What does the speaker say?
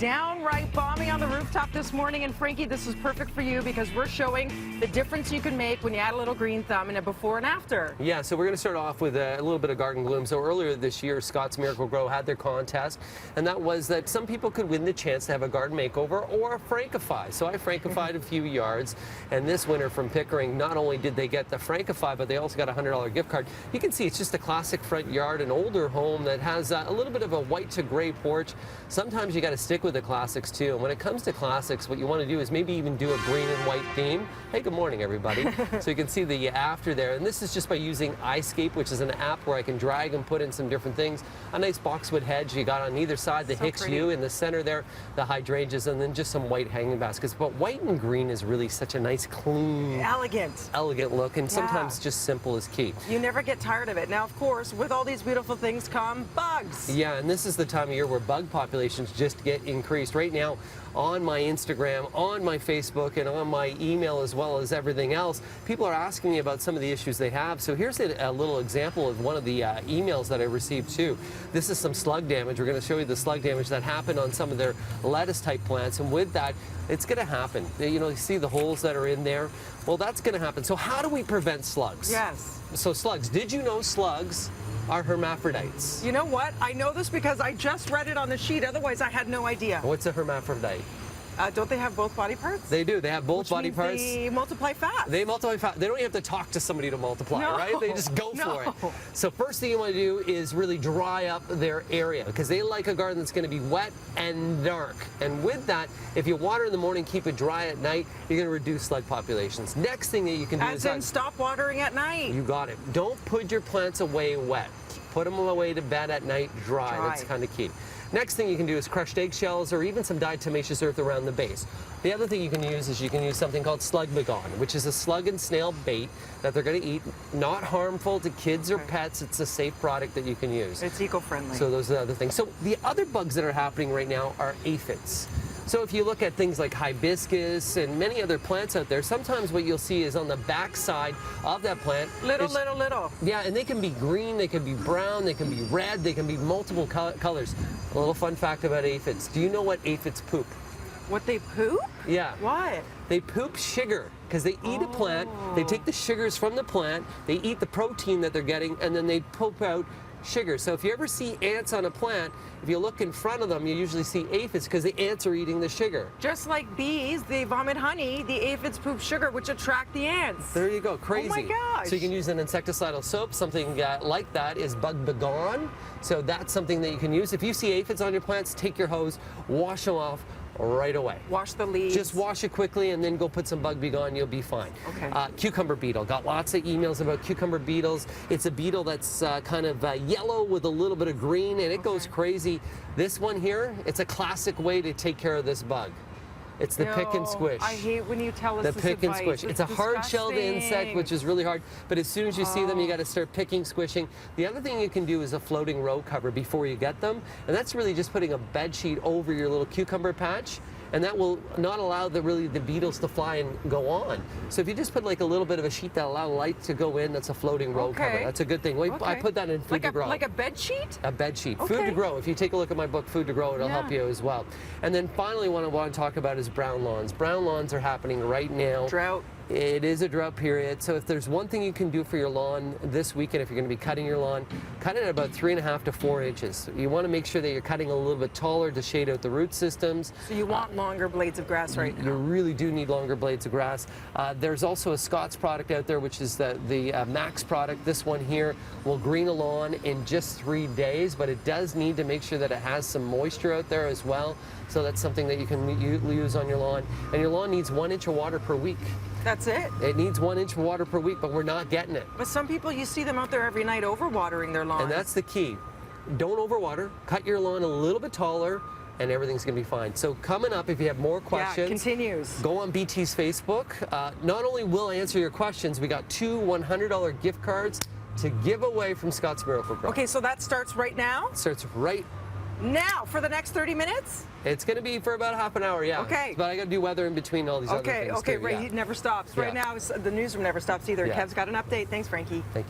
downright balmy on the rooftop this morning. And Frankie, this is perfect for you because we're showing the difference you can make when you add a little green thumb in a before and after. Yeah, so we're going to start off with a little bit of garden gloom. So earlier this year, Scott's Miracle Grow had their contest, and that was that some people could win the chance to have a garden makeover or a Frankify. So I Frankified a few yards, and this winter from Pickering, not only did they get the Frankify, but they also got a $100 gift card. You can see it's just a classic front yard, an older home that has a little bit of a white to gray porch. Sometimes you got to stick with the classics too, and when it comes to classics, what you want to do is maybe even do a green and white theme. Hey, good morning, everybody. So you can see the after there, and this is just by using iScape, which is an app where I can drag and put in some different things. A nice boxwood hedge you got on either side, the Hicks yew in the center there, the hydrangeas, and then just some white hanging baskets. But white and green is really such a nice, clean, elegant look, and sometimes just simple is key. You never get tired of it. Now, of course, with all these beautiful things come bugs. Yeah, and this is the time of year where bug populations just get increased. Right now, on my Instagram, on my Facebook, and on my email, as well as everything else, people are asking me about some of the issues they have. So here's a little example of one of the emails that I received too. This is some slug damage. We're going to show you the slug damage that happened on some of their lettuce type plants, and with that, it's going to happen. You know, you see the holes that are in there? Well, that's going to happen. So how do we prevent slugs? Yes. So slugs, did you know slugs are hermaphrodites? You know what? I know this because I just read it on the sheet. Otherwise, I had no idea. What's a hermaphrodite? Don't they have both body parts? They do. They have both body parts. They multiply fast. They multiply fast. They don't even have to talk to somebody to multiply, right? They just go for it. So first thing you want to do is really dry up their area because they like a garden that's going to be wet and dark. And with that, if you water in the morning, keep it dry at night, you're going to reduce slug populations. Next thing that you can do is stop watering at night. You got it. Don't put your plants away wet. Put them away to bed at night dry. That's kind of key. Next thing you can do is crushed eggshells or even some dyed tomaceous earth around the base. The other thing you can use is you can use something called Slug Begone, which is a slug and snail bait that they're going to eat. Not harmful to kids or pets. It's a safe product that you can use. It's eco-friendly. So those are the other things. So the other bugs that are happening right now are aphids. So if you look at things like hibiscus and many other plants out there, sometimes what you'll see is on the back side of that plant. Little. Yeah, and they can be green, they can be brown, they can be red, they can be multiple colors. A little fun fact about aphids. Do you know what aphids poop? What, they poop? Yeah. What? They poop sugar because they eat a plant, they take the sugars from the plant, they eat the protein that they're getting, and then they poop out sugar. So if you ever see ants on a plant, if you look in front of them, you usually see aphids because the ants are eating the sugar. Just like bees, they vomit honey, the aphids poop sugar, which attract the ants. There you go, crazy. Oh my gosh. So you can use an insecticidal soap. Something like that is Bug Begone. So that's something that you can use. If you see aphids on your plants, take your hose, wash them off right away. Wash the leaves. Just wash it quickly and then go put some Bug Begone, you'll be fine. Okay. Cucumber beetle. Got lots of emails about cucumber beetles. It's a beetle that's kind of yellow with a little bit of green, and it goes crazy. This one here, it's a classic way to take care of this bug. It's the pick and squish. I hate when you tell us the this pick and advice. squish. It's a hard-shelled insect, which is really hard. But as soon as you see them, you got to start picking, squishing. The other thing you can do is a floating row cover before you get them, and that's really just putting a bed sheet over your little cucumber patch. And that will not allow the beetles to fly and go on. So if you just put like a little bit of a sheet that allows light to go in, that's a floating row cover. That's a good thing. I put that in Food to Grow. Like a bed sheet? A bed sheet. Food to Grow. If you take a look at my book, Food to Grow, it'll help you as well. And then finally, what I want to talk about is brown lawns. Brown lawns are happening right now. Drought. It is a drought period, so if there's one thing you can do for your lawn this weekend, if you're going to be cutting your lawn, cut it at about 3.5 to 4 inches. You want to make sure that you're cutting a little bit taller to shade out the root systems. So you want longer blades of grass right now? You really do need longer blades of grass. There's also a Scott's product out there, which is the Max product. This one here will green a lawn in just 3 days, but it does need to make sure that it has some moisture out there as well. So that's something that you can use on your lawn. And your lawn needs 1 inch of water per week. That's it? It needs 1 inch of water per week, but we're not getting it. But some people, you see them out there every night overwatering their lawns. And that's the key. Don't overwater. Cut your lawn a little bit taller, and everything's going to be fine. So coming up, if you have more questions, continues. Go on BT's Facebook. Not only will I answer your questions, we got 2 $100 gift cards to give away from Scott's Miracle Grow. Okay, so that starts right now? Starts right now for the next 30 minutes? It's going to be for about half an hour, yeah. Okay. But I got to do weather in between all these other things. Okay, right. It never stops. Right now, the newsroom never stops either. Kev's got an update. Thanks, Frankie. Thank you.